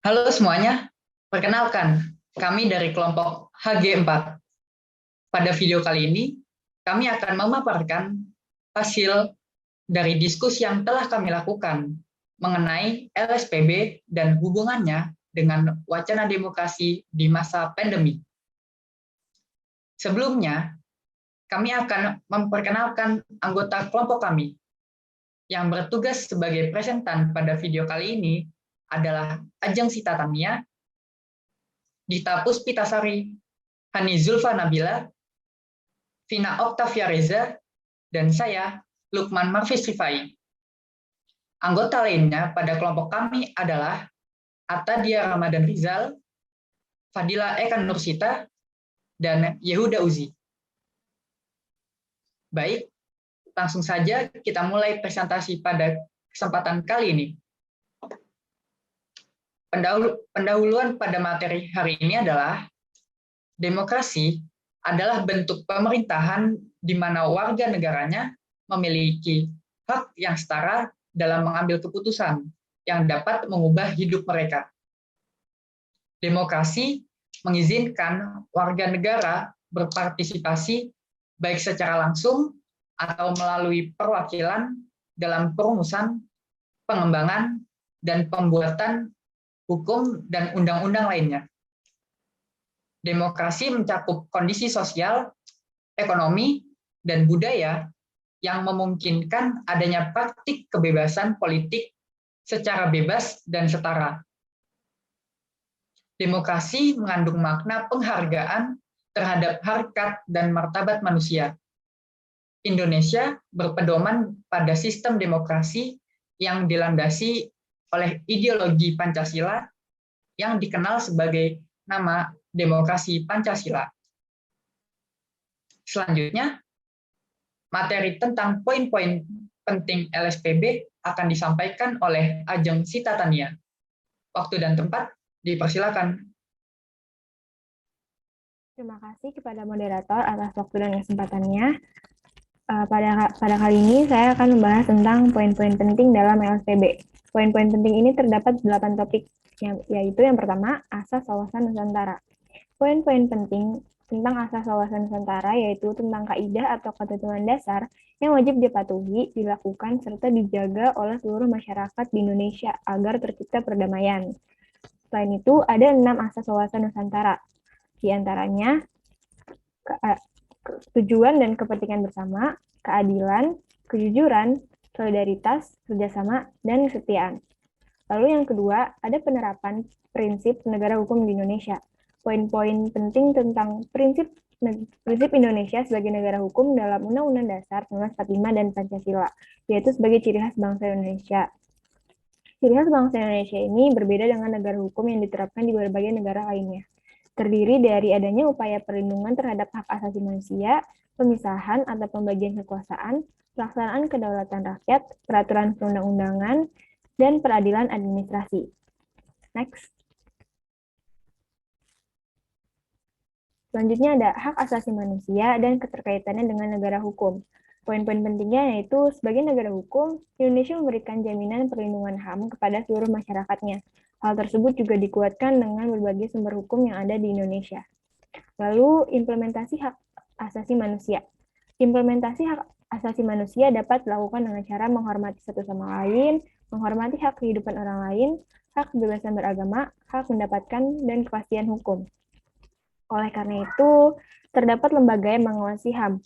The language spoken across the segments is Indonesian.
Halo semuanya, perkenalkan, kami dari kelompok HG4. Pada video kali ini, kami akan memaparkan hasil dari diskusi yang telah kami lakukan mengenai LSPB dan hubungannya dengan wacana demokrasi di masa pandemi. Sebelumnya, kami akan memperkenalkan anggota kelompok kami. Yang bertugas sebagai presentan pada video kali ini adalah Ajeng Sita Tamia, Dita Puspitasari, Hani Zulfa Nabila, Vina Oktavia Reza, dan saya, Lukman Marfis Rifai. Anggota lainnya pada kelompok kami adalah Atadia Ramadan Rizal, Fadila Ekan Nursita, dan Yehuda Uzi. Baik, langsung saja kita mulai presentasi pada kesempatan kali ini. Pendahuluan pada materi hari ini adalah demokrasi adalah bentuk pemerintahan di mana warga negaranya memiliki hak yang setara dalam mengambil keputusan yang dapat mengubah hidup mereka. Demokrasi mengizinkan warga negara berpartisipasi baik secara langsung atau melalui perwakilan dalam perumusan, pengembangan, dan pembuatan hukum dan undang-undang lainnya. Demokrasi mencakup kondisi sosial, ekonomi, dan budaya yang memungkinkan adanya praktik kebebasan politik secara bebas dan setara. Demokrasi mengandung makna penghargaan terhadap harkat dan martabat manusia. Indonesia berpedoman pada sistem demokrasi yang dilandasi oleh ideologi Pancasila yang dikenal sebagai nama demokrasi Pancasila. Selanjutnya, materi tentang poin-poin penting LSPB akan disampaikan oleh Ajeng Sita Tania. Waktu dan tempat dipersilakan. Terima kasih kepada moderator atas waktu dan kesempatannya. Pada kali ini saya akan membahas tentang poin-poin penting dalam LSPB. Poin-poin penting ini terdapat 8 topik, yaitu yang pertama, asas wawasan Nusantara. Poin-poin penting tentang asas wawasan Nusantara yaitu tentang kaidah atau ketentuan dasar yang wajib dipatuhi, dilakukan, serta dijaga oleh seluruh masyarakat di Indonesia agar tercipta perdamaian. Selain itu, ada 6 asas wawasan Nusantara. Di antaranya, tujuan dan kepentingan bersama, keadilan, kejujuran, solidaritas, kerjasama, dan kesetiaan. Lalu yang kedua, ada penerapan prinsip negara hukum di Indonesia. Poin-poin penting tentang prinsip Indonesia sebagai negara hukum dalam Undang-Undang Dasar 1945 dan Pancasila, yaitu sebagai ciri khas bangsa Indonesia. Ciri khas bangsa Indonesia ini berbeda dengan negara hukum yang diterapkan di berbagai negara lainnya. Terdiri dari adanya upaya perlindungan terhadap hak asasi manusia, pemisahan atau pembagian kekuasaan, pelaksanaan kedaulatan rakyat, peraturan perundang-undangan, dan peradilan administrasi. Next. Selanjutnya ada hak asasi manusia dan keterkaitannya dengan negara hukum. Poin-poin pentingnya yaitu sebagai negara hukum, Indonesia memberikan jaminan perlindungan HAM kepada seluruh masyarakatnya. Hal tersebut juga dikuatkan dengan berbagai sumber hukum yang ada di Indonesia. Lalu, implementasi hak asasi manusia. Implementasi hak asasi manusia dapat dilakukan dengan cara menghormati satu sama lain, menghormati hak kehidupan orang lain, hak kebebasan beragama, hak mendapatkan, dan kepastian hukum. Oleh karena itu, terdapat lembaga yang mengawasi HAM.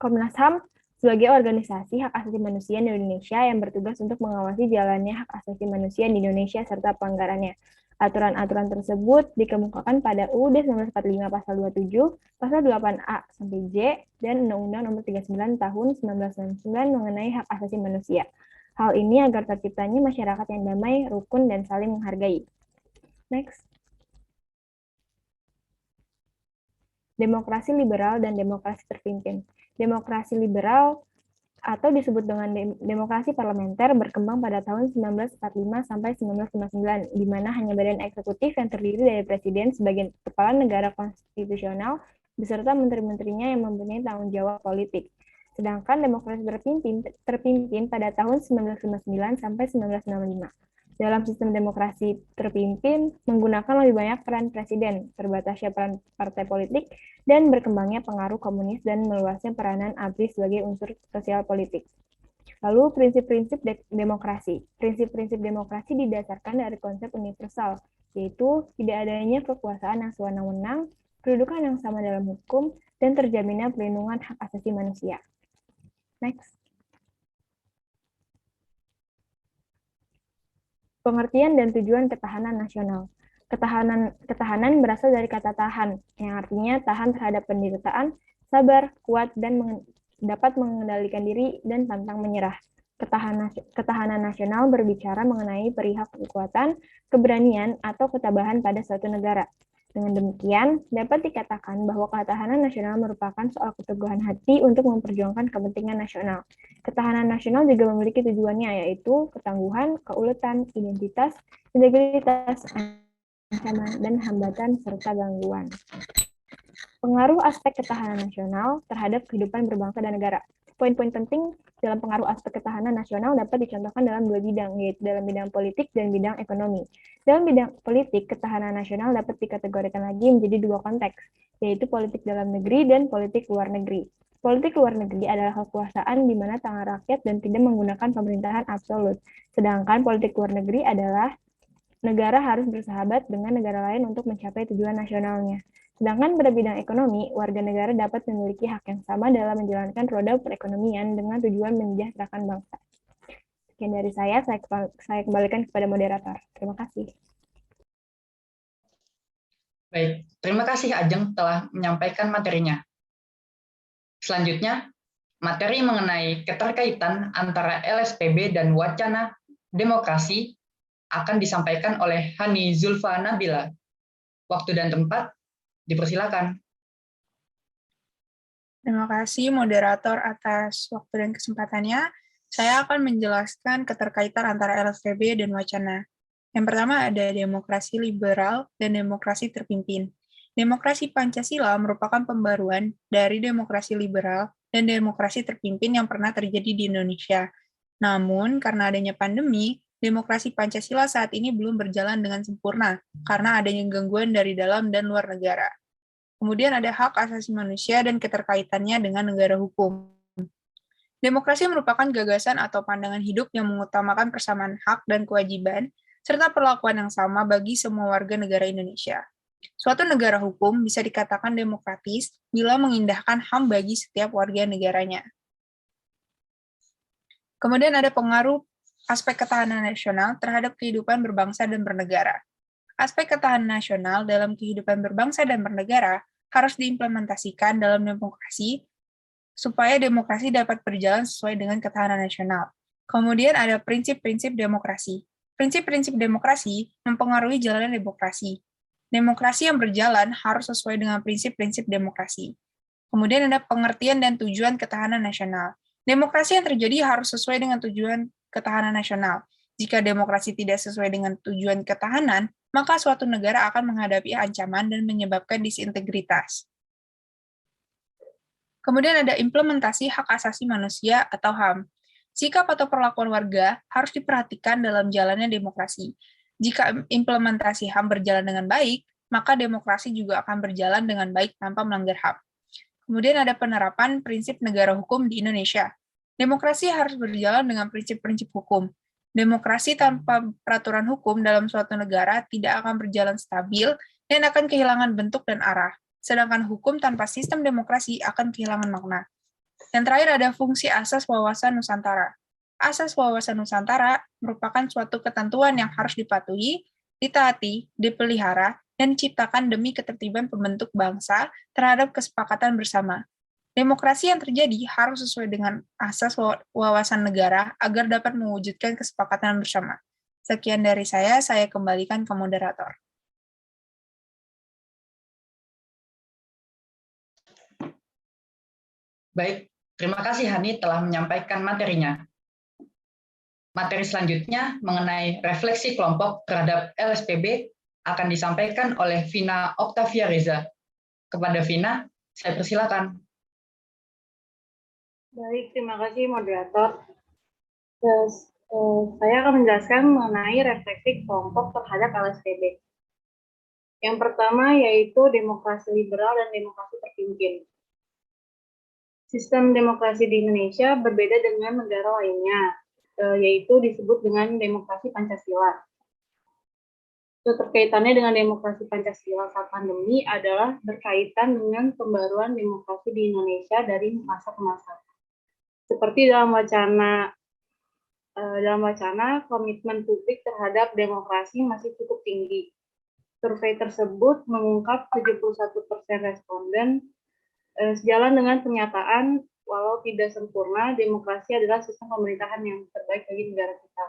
Komnas HAM sebagai organisasi hak asasi manusia di Indonesia yang bertugas untuk mengawasi jalannya hak asasi manusia di Indonesia serta pelanggarannya. Aturan-aturan tersebut dikemukakan pada UUD 1945 pasal 27, pasal 8A sampai J, dan Undang-Undang Nomor 39 Tahun 1999 mengenai hak asasi manusia. Hal ini agar terciptanya masyarakat yang damai, rukun, dan saling menghargai. Next. Demokrasi liberal dan demokrasi terpimpin. Demokrasi liberal atau disebut dengan demokrasi parlementer berkembang pada tahun 1945 sampai 1959, di mana hanya badan eksekutif yang terdiri dari presiden sebagai kepala negara konstitusional beserta menteri-menterinya yang mempunyai tanggung jawab politik. sedangkan demokrasi terpimpin pada tahun 1959 sampai 1965. Dalam sistem demokrasi terpimpin menggunakan lebih banyak peran presiden, terbatasnya peran partai politik, dan berkembangnya pengaruh komunis dan meluasnya peranan ABRI sebagai unsur sosial politik. Lalu prinsip-prinsip demokrasi. Prinsip-prinsip demokrasi didasarkan dari konsep universal, yaitu tidak adanya kekuasaan yang sewenang-wenang, kedudukan yang sama dalam hukum, dan terjaminnya perlindungan hak asasi manusia. Next. Pengertian dan tujuan ketahanan nasional. Ketahanan berasal dari kata tahan, yang artinya tahan terhadap penderitaan, sabar, kuat, dan dapat mengendalikan diri dan pantang menyerah. Ketahanan nasional berbicara mengenai perihal kekuatan, keberanian, atau ketabahan pada suatu negara. Dengan demikian, dapat dikatakan bahwa ketahanan nasional merupakan soal keteguhan hati untuk memperjuangkan kepentingan nasional. Ketahanan nasional juga memiliki tujuannya, yaitu ketangguhan, keuletan, identitas, integritas, ancaman, dan hambatan serta gangguan. Pengaruh aspek ketahanan nasional terhadap kehidupan berbangsa dan negara. Poin-poin penting dalam pengaruh aspek ketahanan nasional dapat dicontohkan dalam dua bidang, yaitu dalam bidang politik dan bidang ekonomi. Dalam bidang politik, ketahanan nasional dapat dikategorikan lagi menjadi dua konteks, yaitu politik dalam negeri dan politik luar negeri. Politik luar negeri adalah kekuasaan di mana tangan rakyat dan tidak menggunakan pemerintahan absolut. Sedangkan politik luar negeri adalah negara harus bersahabat dengan negara lain untuk mencapai tujuan nasionalnya. Sedangkan pada bidang ekonomi, warga negara dapat memiliki hak yang sama dalam menjalankan roda perekonomian dengan tujuan mensejahterakan bangsa. Sekian dari saya kembalikan kepada moderator. Terima kasih. Baik, terima kasih Ajeng telah menyampaikan materinya. Selanjutnya, materi mengenai keterkaitan antara LSPB dan wacana demokrasi akan disampaikan oleh Hani Zulfa Nabila. Waktu dan tempat, dipersilakan. Terima kasih moderator atas waktu dan kesempatannya. Saya akan menjelaskan keterkaitan antara LSPB dan wacana. Yang pertama ada demokrasi liberal dan demokrasi terpimpin. Demokrasi Pancasila merupakan pembaruan dari demokrasi liberal dan demokrasi terpimpin yang pernah terjadi di Indonesia. Namun, karena adanya pandemi, demokrasi Pancasila saat ini belum berjalan dengan sempurna karena adanya gangguan dari dalam dan luar negara. Kemudian ada hak asasi manusia dan keterkaitannya dengan negara hukum. Demokrasi merupakan gagasan atau pandangan hidup yang mengutamakan persamaan hak dan kewajiban, serta perlakuan yang sama bagi semua warga negara Indonesia. Suatu negara hukum bisa dikatakan demokratis bila mengindahkan HAM bagi setiap warga negaranya. Kemudian ada pengaruh aspek ketahanan nasional terhadap kehidupan berbangsa dan bernegara. Aspek ketahanan nasional dalam kehidupan berbangsa dan bernegara harus diimplementasikan dalam demokrasi supaya demokrasi dapat berjalan sesuai dengan ketahanan nasional. Kemudian ada prinsip-prinsip demokrasi. Prinsip-prinsip demokrasi mempengaruhi jalannya demokrasi. Demokrasi yang berjalan harus sesuai dengan prinsip-prinsip demokrasi. Kemudian ada pengertian dan tujuan ketahanan nasional. Demokrasi yang terjadi harus sesuai dengan tujuan ketahanan nasional. Jika demokrasi tidak sesuai dengan tujuan ketahanan, maka suatu negara akan menghadapi ancaman dan menyebabkan disintegritas. Kemudian ada implementasi hak asasi manusia atau HAM. Sikap atau perlakuan warga harus diperhatikan dalam jalannya demokrasi. Jika implementasi HAM berjalan dengan baik, maka demokrasi juga akan berjalan dengan baik tanpa melanggar HAM. Kemudian ada penerapan prinsip negara hukum di Indonesia. Demokrasi harus berjalan dengan prinsip-prinsip hukum. Demokrasi tanpa peraturan hukum dalam suatu negara tidak akan berjalan stabil dan akan kehilangan bentuk dan arah. Sedangkan hukum tanpa sistem demokrasi akan kehilangan makna. Dan terakhir ada fungsi asas wawasan Nusantara. Asas wawasan Nusantara merupakan suatu ketentuan yang harus dipatuhi, ditaati, dipelihara, dan diciptakan demi ketertiban pembentuk bangsa terhadap kesepakatan bersama. Demokrasi yang terjadi harus sesuai dengan asas wawasan negara agar dapat mewujudkan kesepakatan bersama. Sekian dari saya kembalikan ke moderator. Baik, terima kasih Hani telah menyampaikan materinya. Materi selanjutnya mengenai refleksi kelompok terhadap LSPB akan disampaikan oleh Vina Octavia Reza. Kepada Vina, saya persilakan. Baik, terima kasih moderator. Terus, saya akan menjelaskan mengenai refleksi kelompok terhadap LSPB. Yang pertama yaitu demokrasi liberal dan demokrasi terpimpin. Sistem demokrasi di Indonesia berbeda dengan negara lainnya, yaitu disebut dengan demokrasi Pancasila. Keterkaitannya dengan demokrasi Pancasila saat pandemi adalah berkaitan dengan pembaruan demokrasi di Indonesia dari masa ke masa. Seperti dalam wacana komitmen publik terhadap demokrasi masih cukup tinggi. Survei tersebut mengungkap 71% responden sejalan dengan pernyataan walau tidak sempurna, demokrasi adalah sistem pemerintahan yang terbaik bagi negara kita.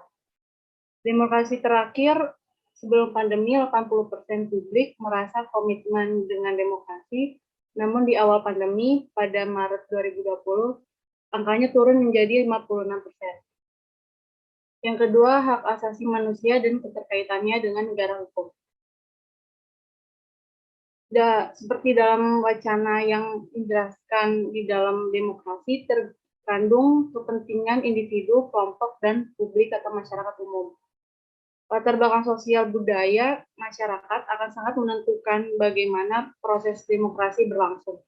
Demokrasi terakhir sebelum pandemi 80% publik merasa komitmen dengan demokrasi, namun di awal pandemi pada Maret 2020 angkanya turun menjadi 56%. Yang kedua, hak asasi manusia dan keterkaitannya dengan negara hukum. Seperti dalam wacana yang dijelaskan di dalam demokrasi, terkandung kepentingan individu, kelompok, dan publik atau masyarakat umum. Latar belakang sosial budaya masyarakat akan sangat menentukan bagaimana proses demokrasi berlangsung.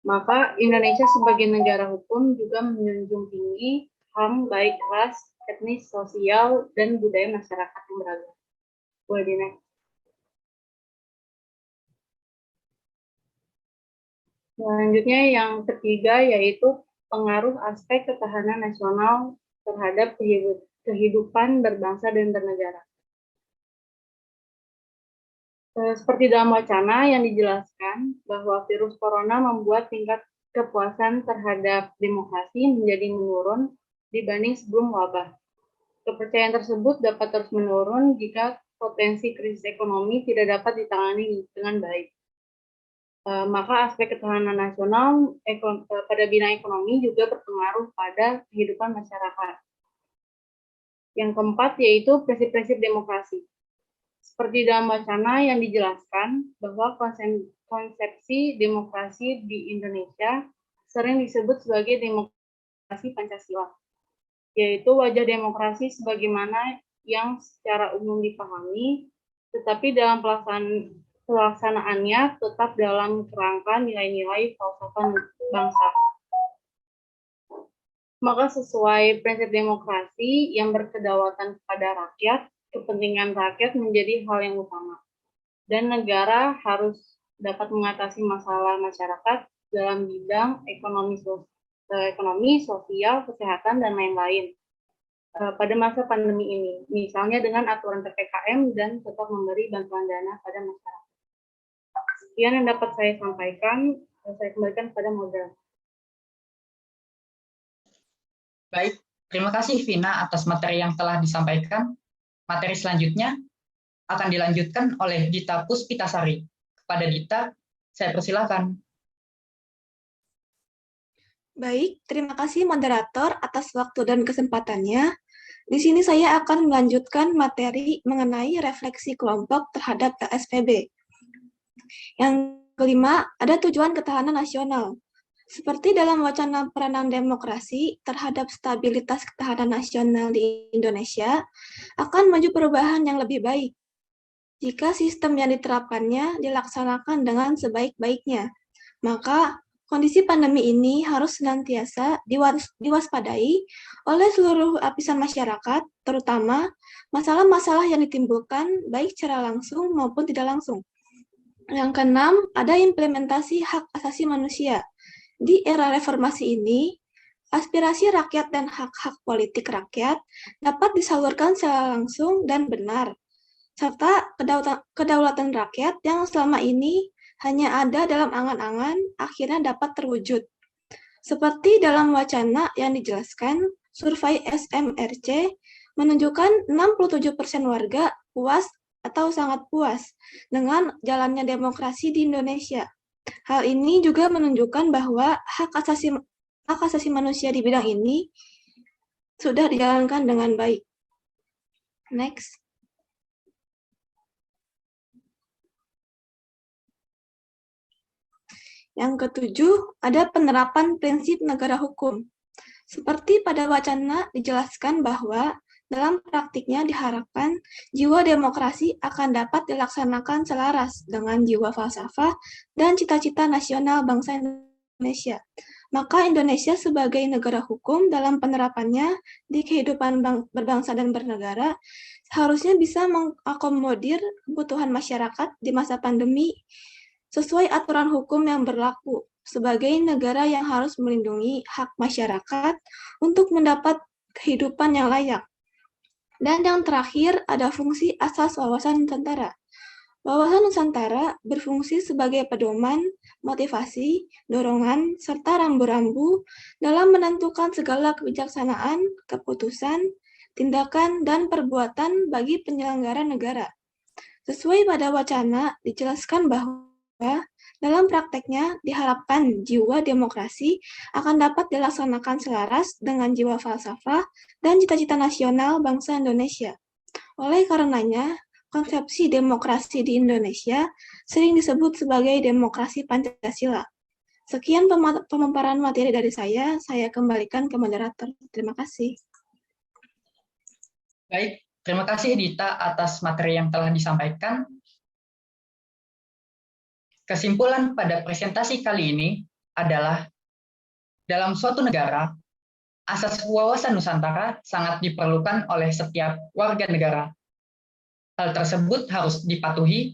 Maka Indonesia sebagai negara hukum juga menjunjung tinggi HAM baik ras, etnis, sosial, dan budaya masyarakat yang beragam. Boleh di-next. Selanjutnya yang ketiga yaitu pengaruh aspek ketahanan nasional terhadap kehidupan berbangsa dan bernegara. Seperti dalam wacana yang dijelaskan bahwa virus corona membuat tingkat kepuasan terhadap demokrasi menjadi menurun dibanding sebelum wabah. Kepercayaan tersebut dapat terus menurun jika potensi krisis ekonomi tidak dapat ditangani dengan baik. Maka aspek ketahanan nasional pada bidang ekonomi juga berpengaruh pada kehidupan masyarakat. Yang keempat yaitu prinsip-prinsip demokrasi. Seperti dalam wacana yang dijelaskan bahwa konsepsi demokrasi di Indonesia sering disebut sebagai demokrasi Pancasila, yaitu wajah demokrasi sebagaimana yang secara umum dipahami, tetapi dalam pelaksanaannya tetap dalam kerangka nilai-nilai falsafah bangsa. Maka sesuai prinsip demokrasi yang berkedaulatan kepada rakyat, kepentingan rakyat menjadi hal yang utama. Dan negara harus dapat mengatasi masalah masyarakat dalam bidang ekonomi, sosial, kesehatan, dan lain-lain pada masa pandemi ini. Misalnya dengan aturan PPKM dan tetap memberi bantuan dana pada masyarakat. Sekian yang dapat saya sampaikan, saya kembalikan kepada moderator. Baik, terima kasih Vina atas materi yang telah disampaikan. Materi selanjutnya akan dilanjutkan oleh Dita Puspitasari. Kepada Dita, saya persilakan. Baik, terima kasih moderator atas waktu dan kesempatannya. Di sini saya akan melanjutkan materi mengenai refleksi kelompok terhadap LSPB. Yang kelima, ada tujuan ketahanan nasional. Seperti dalam wacana peranan demokrasi terhadap stabilitas ketahanan nasional di Indonesia, akan maju perubahan yang lebih baik jika sistem yang diterapkannya dilaksanakan dengan sebaik-baiknya. Maka kondisi pandemi ini harus senantiasa diwaspadai oleh seluruh lapisan masyarakat, terutama masalah-masalah yang ditimbulkan baik secara langsung maupun tidak langsung. Yang keenam, ada implementasi hak asasi manusia. Di era reformasi ini, aspirasi rakyat dan hak-hak politik rakyat dapat disalurkan secara langsung dan benar, serta kedaulatan rakyat yang selama ini hanya ada dalam angan-angan akhirnya dapat terwujud. Seperti dalam wacana yang dijelaskan, survei SMRC menunjukkan 67% warga puas atau sangat puas dengan jalannya demokrasi di Indonesia. Hal ini juga menunjukkan bahwa hak asasi manusia di bidang ini sudah dijalankan dengan baik. Next. Yang ketujuh, ada penerapan prinsip negara hukum. Seperti pada wacana dijelaskan bahwa dalam praktiknya diharapkan jiwa demokrasi akan dapat dilaksanakan selaras dengan jiwa falsafah dan cita-cita nasional bangsa Indonesia. Maka Indonesia sebagai negara hukum dalam penerapannya di kehidupan berbangsa dan bernegara seharusnya bisa mengakomodir kebutuhan masyarakat di masa pandemi sesuai aturan hukum yang berlaku sebagai negara yang harus melindungi hak masyarakat untuk mendapat kehidupan yang layak. Dan yang terakhir ada fungsi asas wawasan Nusantara. Wawasan Nusantara berfungsi sebagai pedoman, motivasi, dorongan, serta rambu-rambu dalam menentukan segala kebijaksanaan, keputusan, tindakan, dan perbuatan bagi penyelenggara negara. Sesuai pada wacana, dijelaskan bahwa dalam prakteknya diharapkan jiwa demokrasi akan dapat dilaksanakan selaras dengan jiwa falsafah dan cita-cita nasional bangsa Indonesia. Oleh karenanya, konsepsi demokrasi di Indonesia sering disebut sebagai demokrasi Pancasila. Sekian pemaparan materi dari saya kembalikan ke moderator. Terima kasih. Baik, terima kasih Dita atas materi yang telah disampaikan. Kesimpulan pada presentasi kali ini adalah dalam suatu negara, asas wawasan Nusantara sangat diperlukan oleh setiap warga negara. Hal tersebut harus dipatuhi,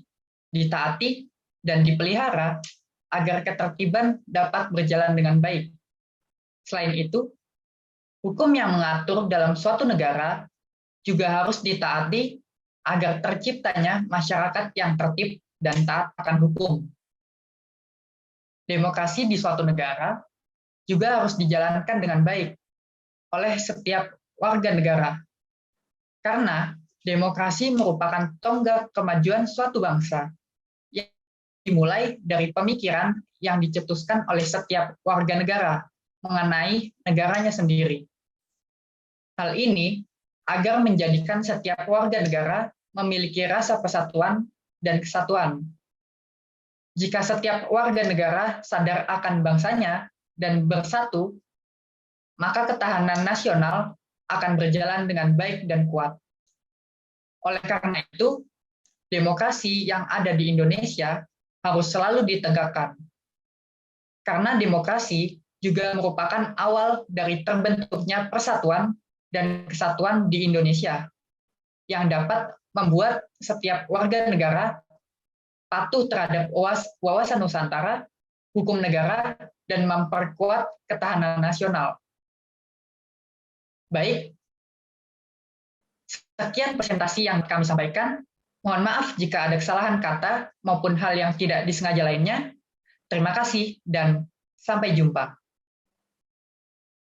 ditaati, dan dipelihara agar ketertiban dapat berjalan dengan baik. Selain itu, hukum yang mengatur dalam suatu negara juga harus ditaati agar terciptanya masyarakat yang tertib dan taat akan hukum. Demokrasi di suatu negara juga harus dijalankan dengan baik oleh setiap warga negara. Karena demokrasi merupakan tonggak kemajuan suatu bangsa yang dimulai dari pemikiran yang dicetuskan oleh setiap warga negara mengenai negaranya sendiri. Hal ini agar menjadikan setiap warga negara memiliki rasa persatuan dan kesatuan. Jika setiap warga negara sadar akan bangsanya dan bersatu, maka ketahanan nasional akan berjalan dengan baik dan kuat. Oleh karena itu, demokrasi yang ada di Indonesia harus selalu ditegakkan. Karena demokrasi juga merupakan awal dari terbentuknya persatuan dan kesatuan di Indonesia, yang dapat membuat setiap warga negara patuh terhadap wawasan Nusantara, hukum negara, dan memperkuat ketahanan nasional. Baik, sekian presentasi yang kami sampaikan. Mohon maaf jika ada kesalahan kata maupun hal yang tidak disengaja lainnya. Terima kasih dan sampai jumpa.